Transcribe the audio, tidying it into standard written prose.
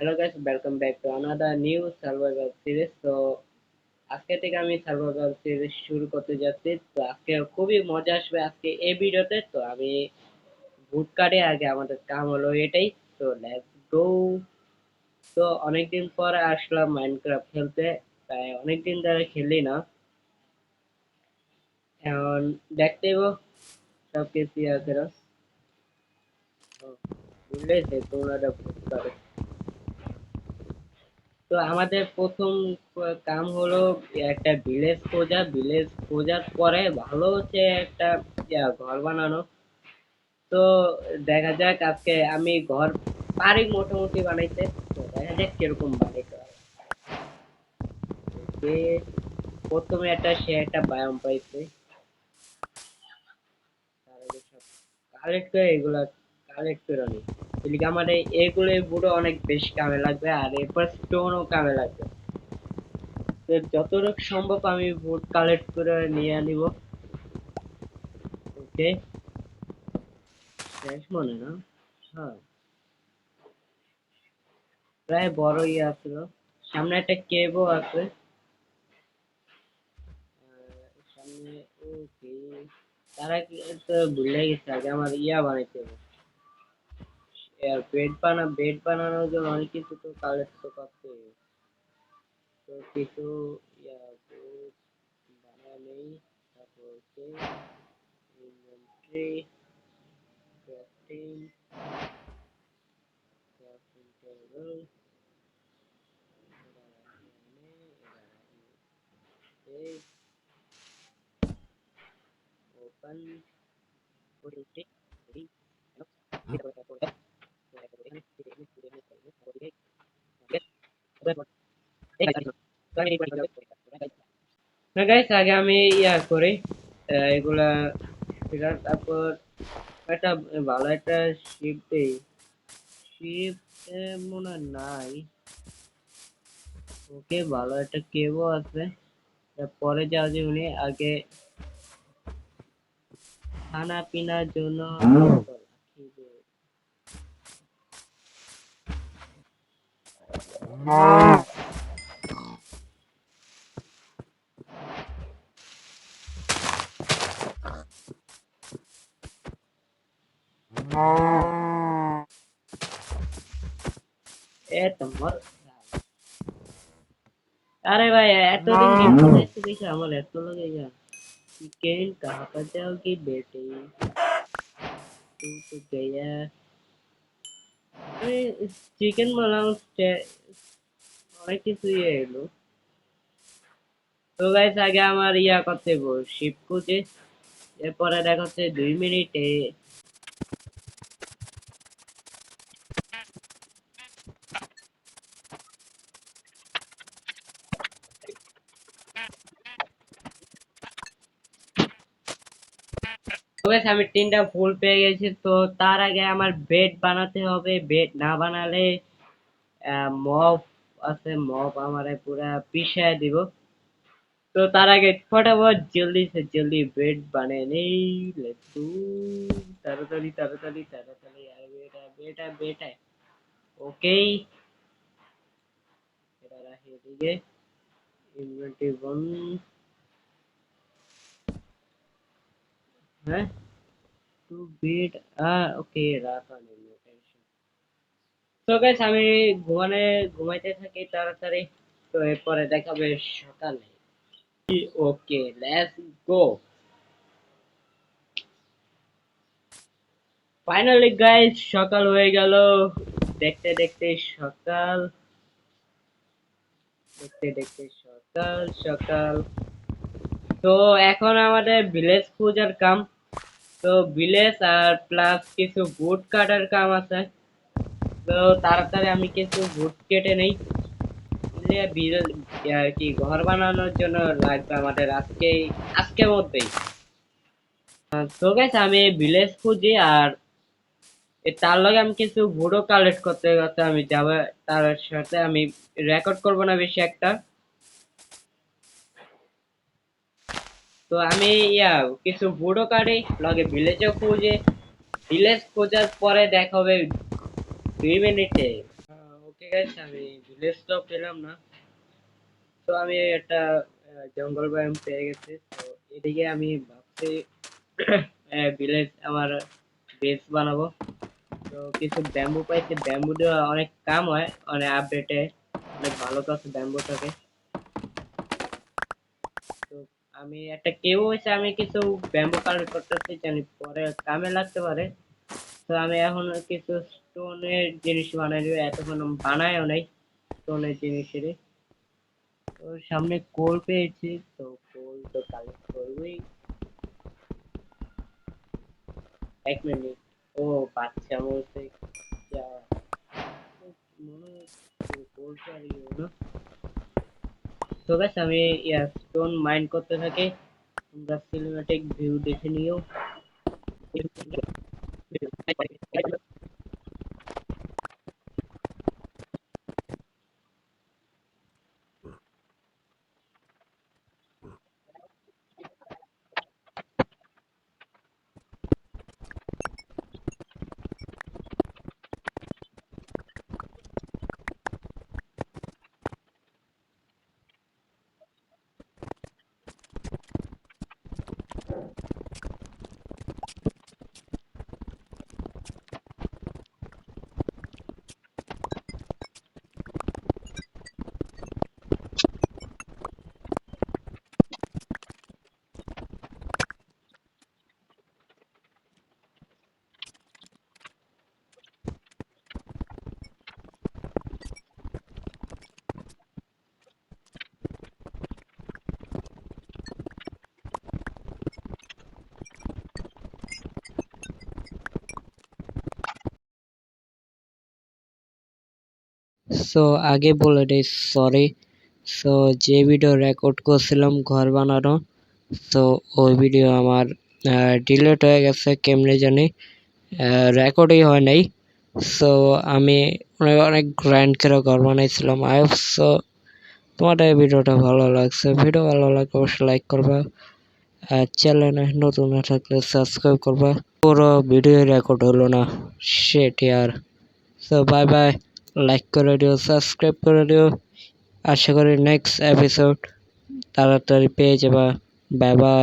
Hello guys, welcome back to another new survival series. আজকে থেকে আমি সার্ভাইভাল সিরিজ শুরু করতে যাচ্ছি। তো আজকে খুবই মজা আসবে আজকে এই ভিডিওতে। তো আমি ভুট কাটে আগে আমাদের কাম হলো এটাই। তো লেটস গো। তো অনেকদিন পর আসলাম মাইনক্রাফট খেলতে। প্রায় অনেকদিন ধরে খেলি না। এখন দেখতে গো সব কিছু আছে না। তো বুঝলে যে তোমরা ভুট কাটে। তো আমাদের প্রথম কাম হলো একটা ভিলেজ খোঁজার পরে ভালো হচ্ছে একটা ঘর বানানো। তো দেখা যাক আজকে আমি ঘর পারি মোটামুটি বানাইতে। তো দেখা যাক কিরকম বানাইতে পারে। যে প্রথমে সে একটা বায়াম পাইছে। তার আগে সব কালেক্ট করে এগুলা কালেক্ট করে নি। এদিকে আমার এগুলো বুড়ো অনেক বেশি কামে লাগবে আর এরপর স্টোনও কামে লাগবে। তো যতটুকু সম্ভব আমি ভোট কালেক্ট করে নিয়ে নিব। ওকে, শেষ মনে না। হ্যাঁ, প্রায় বড় আছিল। সামনে একটা কেবও আছে। সামনে ওকে, তারা কি তো ভুলে গেছে আগে আমার বানাইতে হবে। বেড বানানোর জন্য অনেক কিছু তো কালেক্ট তো করতে হবে। তো কিছু board বানালেই তারপর হচ্ছে inventory, crafting, crafting table, open না গাইস, আগে আমি করি এগুলা তারপর একটা ভালো একটা শিপ দেই। শিপ মনে হয় নাই। ওকে, ভালো একটা কেবও আছে। পরে যাওয়া যে উনি আগে খানা পিনার জন্য তোমার। अरे भाई एतदिन गेम खेलते देखा আমার এত লাগে যা চিকেন कहाँ पर जाओगी बेटे तू तो गया। अरे চিকেন বানাও অনেক কিছু এলো। তো গাইস আগে আমার করতে হইব শিপ খুঁজে। এরপরে দেখা হচ্ছে 2 মিনিটে। তো গাইস আমি 3টা ফুল পেয়ে গেছি। তো তার আগে আমার বেড বানাতে হবে। বেড না বানালে মব আছে, মব আমারে পুরা পিষায় দিব। तो तार आगे फटाफट जल्दी से जल्दी बेड बने नहीं लेट्स डू। ताड़ाताड़ी ताड़ाताड़ी ताड़ाताड़ी यार, बेटा बेटा बेटा। ओके, এটা রাখি এদিকে। ইনভেন্টরি বন। হ্যাঁ, টু বেড। ওকে, রাখা নেই, নো টেনশন। তো গাইস আমি ঘুমাইতে থাকি তাড়াতাড়ি। তো এরপরে দেখাবে সকালে। ওকে, লেটস গো। ফাইনালি গাইস সকাল হয়ে গেল। দেখতে দেখতে সকাল, দেখতে দেখতে সকাল সকাল। তো এখন আমাদের ভিলেজ খোঁজার কাম। তো ভিলেজ আর প্লাস কিছু বুট কাটার কাম আছে। তো তাড়াতাড়ি আমি কিছু বুট কেটে নেই। কি ঘর বানানোর জন্য লাগবে আমাদের আজকের মধ্যেই। তো গাইস আমি ভিলেজ খুঁজি আর তার লগে আমি কিছু বুটও কালেক্ট করতে করতে আমি যাব। তার সাথে আমি রেকর্ড করব না বেশি একটা। তো আমি কিছু বুড়ো কাটে লগে ভিলেজও খুঁজে। ভিলেজ খোঁজার পরে দেখা হবে 2 মিনিটে। ঠিক আছে, আমি ভিলেজ তো পেলাম না, তো আমি একটা জঙ্গল বায়ুম পেয়ে গেছি। তো এদিকে আমি ভাবছি ভিলেজ আমার বেস বানাবো। তো কিছু ব্যাম্বু পাইছি, ব্যাম্বু দিয়ে অনেক কাম হয়, অনেক আপডেটে অনেক ভালো কাছে ব্যাম্বু থাকে। তো আমি একটা কেউ হয়েছে, আমি কিছু ব্যাম্বু কালেক্ট করতেছি, জানি পরে কামে লাগতে পারে। তো আমি এখন কিছু স্টোনের জিনিস বানাই নিব, এতক্ষণ বানায়ও নাই স্টোনের জিনিসেরই। তো সামনে কোল পেয়েছি, তো কোল তো কালেক্ট করবোই। 1 মিনিট। ও বাচ্চা বলতে যা, মনে হচ্ছে কোলটা আর ইয়ে হলো। তো গাছ আমি স্টোন মাইন্ড করতে থাকি, তোমরা সিনেম্যাটিক ভিউ দেখে নিও। সো আগে বলে দেই সরি। সো যে ভিডিও রেকর্ড করছিলাম ঘর বানানো, তো ওই ভিডিও আমার ডিলিট হয়ে গেছে কেমনে জানি, রেকর্ডই হয় নাই। সো আমি অনেক অনেক গ্র্যান্ড করে ঘর বানাইছিলাম। আই হোপ সো তোমাদের এই ভিডিওটা ভালো লাগছে। ভিডিও ভালো লাগলে অবশ্যই লাইক করবা, আর চ্যানেলে নতুন না থাকলে সাবস্ক্রাইব করবা। পুরো ভিডিও রেকর্ড হলো না, শিট ইয়ার। সো বাই বাই, লাইক করে দিও, সাবস্ক্রাইব করে দিও। আশা করি নেক্সট এপিসোড তাড়াতাড়ি পেয়ে যাবা। Bye bye.